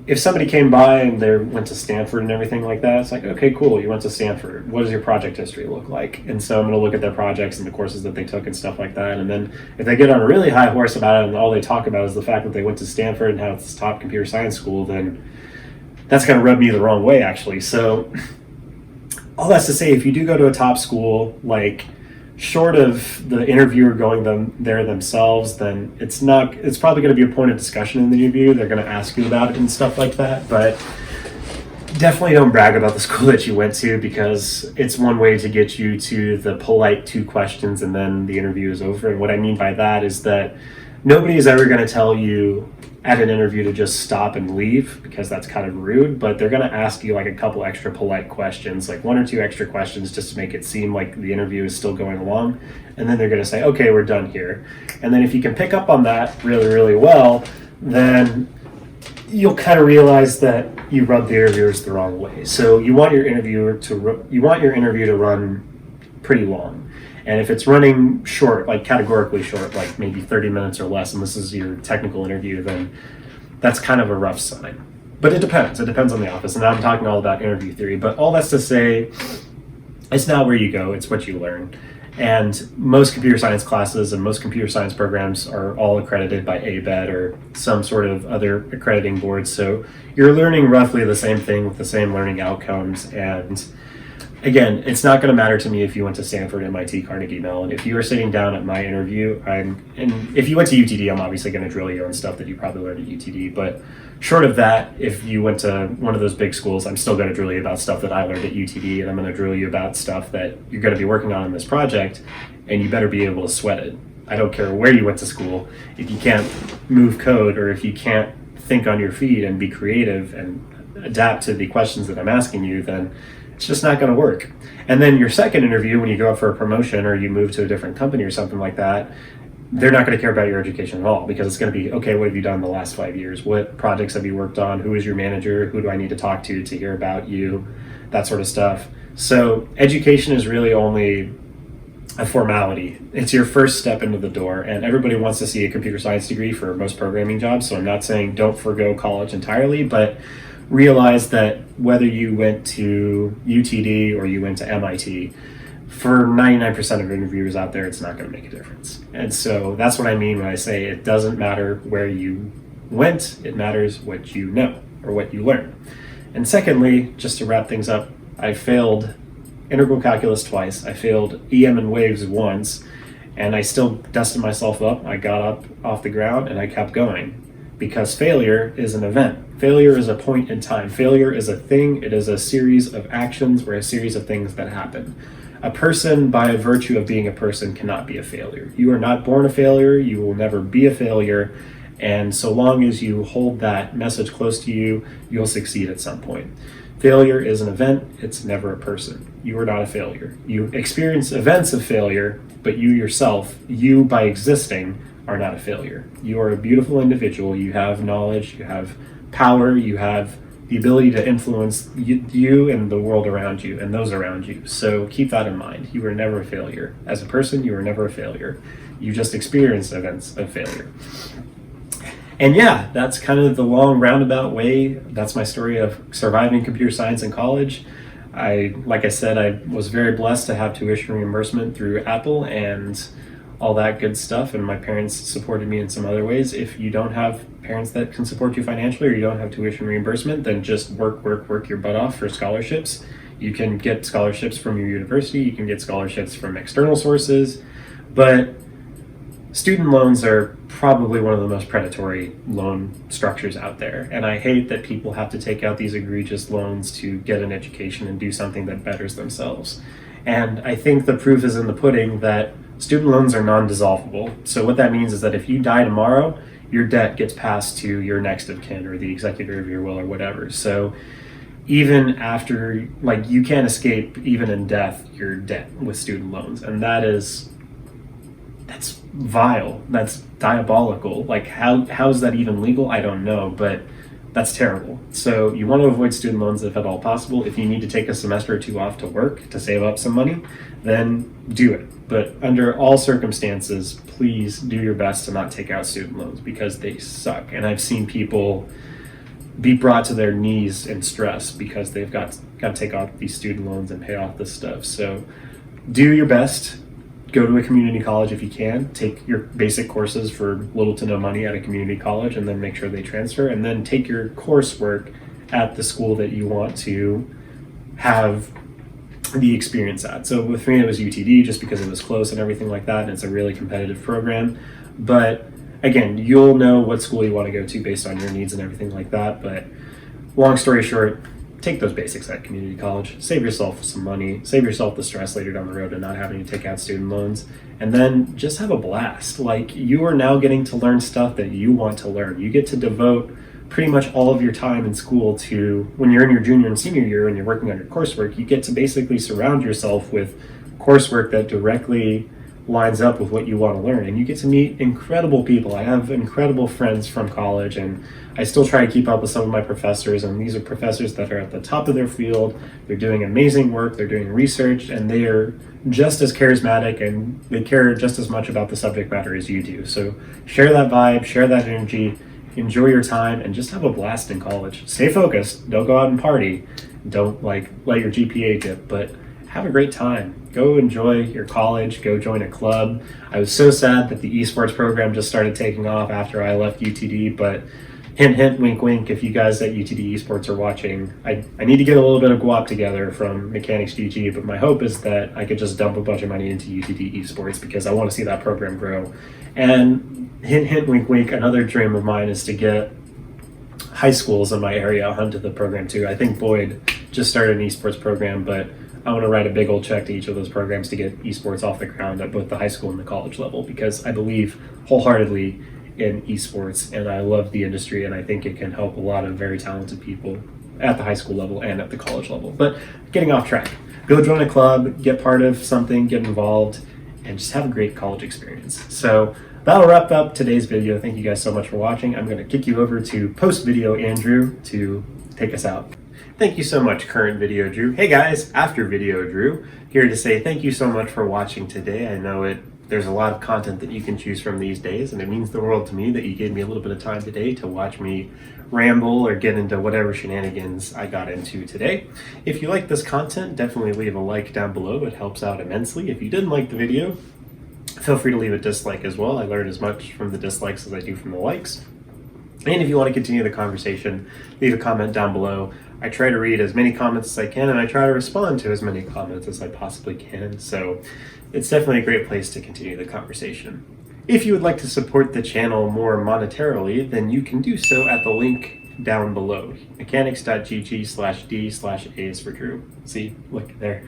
if somebody came by and they went to Stanford and everything like that, it's like, okay, cool, you went to Stanford. What does your project history look like? And so I'm going to look at their projects and the courses that they took and stuff like that. And then if they get on a really high horse about it and all they talk about is the fact that they went to Stanford and how it's this top computer science school, then that's going to rub me the wrong way, actually. So all that's to say, if you do go to a top school, like, short of the interviewer going there themselves, then it's probably going to be a point of discussion in the interview. They're going to ask you about it and stuff like that. But definitely don't brag about the school that you went to, because it's one way to get you to the polite 2 questions and then the interview is over. And what I mean by that is that nobody is ever going to tell you at an interview to just stop and leave, because that's kind of rude, but they're going to ask you like a couple extra polite questions, like 1 or 2 extra questions, just to make it seem like the interview is still going along. And then they're going to say, okay, we're done here. And then if you can pick up on that really, really well, then you'll kind of realize that you rubbed the interviewers the wrong way. So you want your interview to run pretty long. And if it's running short, like categorically short, like maybe 30 minutes or less, and this is your technical interview, then that's kind of a rough sign. But it depends. It depends on the office. And I'm talking all about interview theory. But all that's to say, it's not where you go, it's what you learn. And most computer science classes and most computer science programs are all accredited by ABET or some sort of other accrediting board. So you're learning roughly the same thing with the same learning outcomes. And again, it's not going to matter to me if you went to Stanford, MIT, Carnegie Mellon. If you are sitting down at my interview, and if you went to UTD, I'm obviously going to drill you on stuff that you probably learned at UTD. But short of that, if you went to one of those big schools, I'm still going to drill you about stuff that I learned at UTD, and I'm going to drill you about stuff that you're going to be working on in this project, and you better be able to sweat it. I don't care where you went to school. If you can't move code, or if you can't think on your feet and be creative and adapt to the questions that I'm asking you, then it's just not going to work. And then your second interview, when you go up for a promotion or you move to a different company or something like that, they're not going to care about your education at all, because it's going to be, okay, what have you done in the last 5 years? What projects have you worked on? Who is your manager? Who do I need to talk to hear about you? That sort of stuff. So education is really only a formality. It's your first step into the door, and everybody wants to see a computer science degree for most programming jobs. So I'm not saying don't forgo college entirely, but realize that whether you went to UTD or you went to MIT, for 99% of interviewers out there, it's not going to make a difference. And so that's what I mean when I say it doesn't matter where you went, it matters what you know or what you learn. And secondly, just to wrap things up, I failed integral calculus twice, I failed EM and waves once, and I still dusted myself up. I got up off the ground and I kept going, because failure is an event. Failure is a point in time. Failure is a thing. It is a series of actions or a series of things that happen. A person, by virtue of being a person, cannot be a failure. You are not born a failure. You will never be a failure. And so long as you hold that message close to you, you'll succeed at some point. Failure is an event, it's never a person. You are not a failure. You experience events of failure, but you yourself, you by existing, are not a failure. You are a beautiful individual. You have knowledge, you have power, you have the ability to influence you and the world around you and those around you. So keep that in mind. You are never a failure. As a person, you are never a failure. You just experience events of failure. And yeah, that's kind of the long roundabout way. That's my story of surviving computer science in college. Like I said, I was very blessed to have tuition reimbursement through Apple and all that good stuff, and my parents supported me in some other ways. If you don't have parents that can support you financially, or you don't have tuition reimbursement, then just work your butt off for scholarships. You can get scholarships from your university, you can get scholarships from external sources, but student loans are probably one of the most predatory loan structures out there. And I hate that people have to take out these egregious loans to get an education and do something that betters themselves. And I think the proof is in the pudding that student loans are non-dissolvable. So what that means is that if you die tomorrow, your debt gets passed to your next of kin or the executor of your will or whatever. So even after, like, you can't escape, even in death, your debt with student loans. And that's vile. That's diabolical. Like, how is that even legal? I don't know, but that's terrible. So you want to avoid student loans if at all possible. If you need to take a semester or two off to work to save up some money, then do it. But under all circumstances, please do your best to not take out student loans because they suck. And I've seen people be brought to their knees in stress because they've got to take out these student loans and pay off this stuff. So do your best. Go to a community college if you can. Take your basic courses for little to no money at a community college and then make sure they transfer. And then take your coursework at the school that you want to have the experience at. So with me, it was UTD just because it was close and everything like that. And it's a really competitive program. But again, you'll know what school you want to go to based on your needs and everything like that. But long story short, take those basics at community college, save yourself some money, save yourself the stress later down the road of not having to take out student loans, and then just have a blast. Like, you are now getting to learn stuff that you want to learn. You get to devote pretty much all of your time in school to, when you're in your junior and senior year and you're working on your coursework, you get to basically surround yourself with coursework that directly lines up with what you want to learn, and you get to meet incredible people. I have incredible friends from college, and I still try to keep up with some of my professors, and these are professors that are at the top of their field. They're doing amazing work, they're doing research, and they are just as charismatic, and they care just as much about the subject matter as you do. So share that vibe, share that energy, enjoy your time, and just have a blast in college. Stay focused, don't go out and party, don't let your GPA dip, but have a great time. Go enjoy your college, go join a club. I was so sad that the esports program just started taking off after I left UTD, but hint, hint, wink, wink, if you guys at UTD esports are watching, I need to get a little bit of guap together from Mechanics GG, but my hope is that I could just dump a bunch of money into UTD esports because I want to see that program grow. And hint, hint, wink, wink, another dream of mine is to get high schools in my area onto the program too. I think Boyd just started an esports program, but I want to write a big old check to each of those programs to get esports off the ground at both the high school and the college level, because I believe wholeheartedly in esports and I love the industry, and I think it can help a lot of very talented people at the high school level and at the college level. But getting off track, go join a club, get part of something, get involved, and just have a great college experience. So that'll wrap up today's video. Thank you guys so much for watching. I'm going to kick you over to post video Andrew to take us out. Thank you so much, current video Drew. Hey guys, after video Drew, here to say thank you so much for watching today. I know there's a lot of content that you can choose from these days, and it means the world to me that you gave me a little bit of time today to watch me ramble or get into whatever shenanigans I got into today. If you like this content, definitely leave a like down below. It helps out immensely. If you didn't like the video, feel free to leave a dislike as well. I learn as much from the dislikes as I do from the likes. And if you want to continue the conversation, leave a comment down below. I try to read as many comments as I can, and I try to respond to as many comments as I possibly can. So it's definitely a great place to continue the conversation. If you would like to support the channel more monetarily, then you can do so at the link down below, mechanics.gg/d/Ais4drew. See, look there.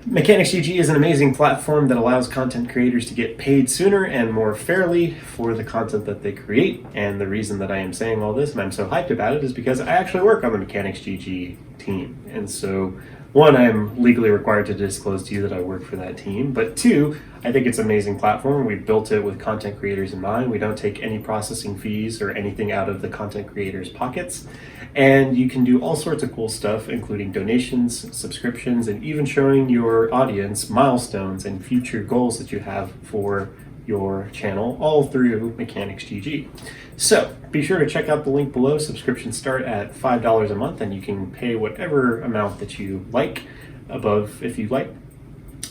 Mechanics GG is an amazing platform that allows content creators to get paid sooner and more fairly for the content that they create. And the reason that I am saying all this and I'm so hyped about it is because I actually work on the Mechanics GG team. And so, one, I'm legally required to disclose to you that I work for that team, but two, I think it's an amazing platform. We built it with content creators in mind. We don't take any processing fees or anything out of the content creators' pockets. And you can do all sorts of cool stuff, including donations, subscriptions, and even showing your audience milestones and future goals that you have for your channel, all through Mechanics GG. So be sure to check out the link below. Subscriptions start at $5 a month, and you can pay whatever amount that you like, above if you like.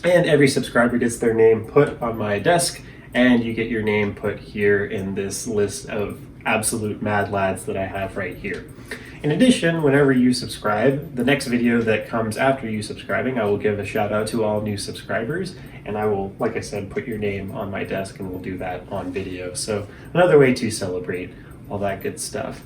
And every subscriber gets their name put on my desk, and you get your name put here in this list of absolute mad lads that I have right here. In addition, whenever you subscribe, the next video that comes after you subscribing, I will give a shout out to all new subscribers, and I will, like I said, put your name on my desk, and we'll do that on video. So another way to celebrate all that good stuff.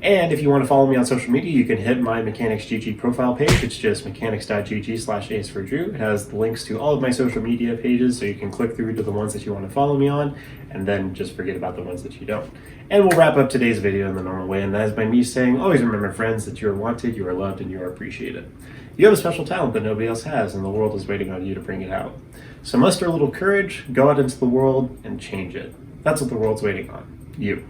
And if you want to follow me on social media, you can hit my Mechanics GG profile page. It's just mechanics.gg/Ais4drew. It has the links to all of my social media pages, so you can click through to the ones that you want to follow me on, and then just forget about the ones that you don't. And we'll wrap up today's video in the normal way, and that is by me saying, always remember, friends, that you are wanted, you are loved, and you are appreciated. You have a special talent that nobody else has, and the world is waiting on you to bring it out. So muster a little courage, go out into the world, and change it. That's what the world's waiting on. You.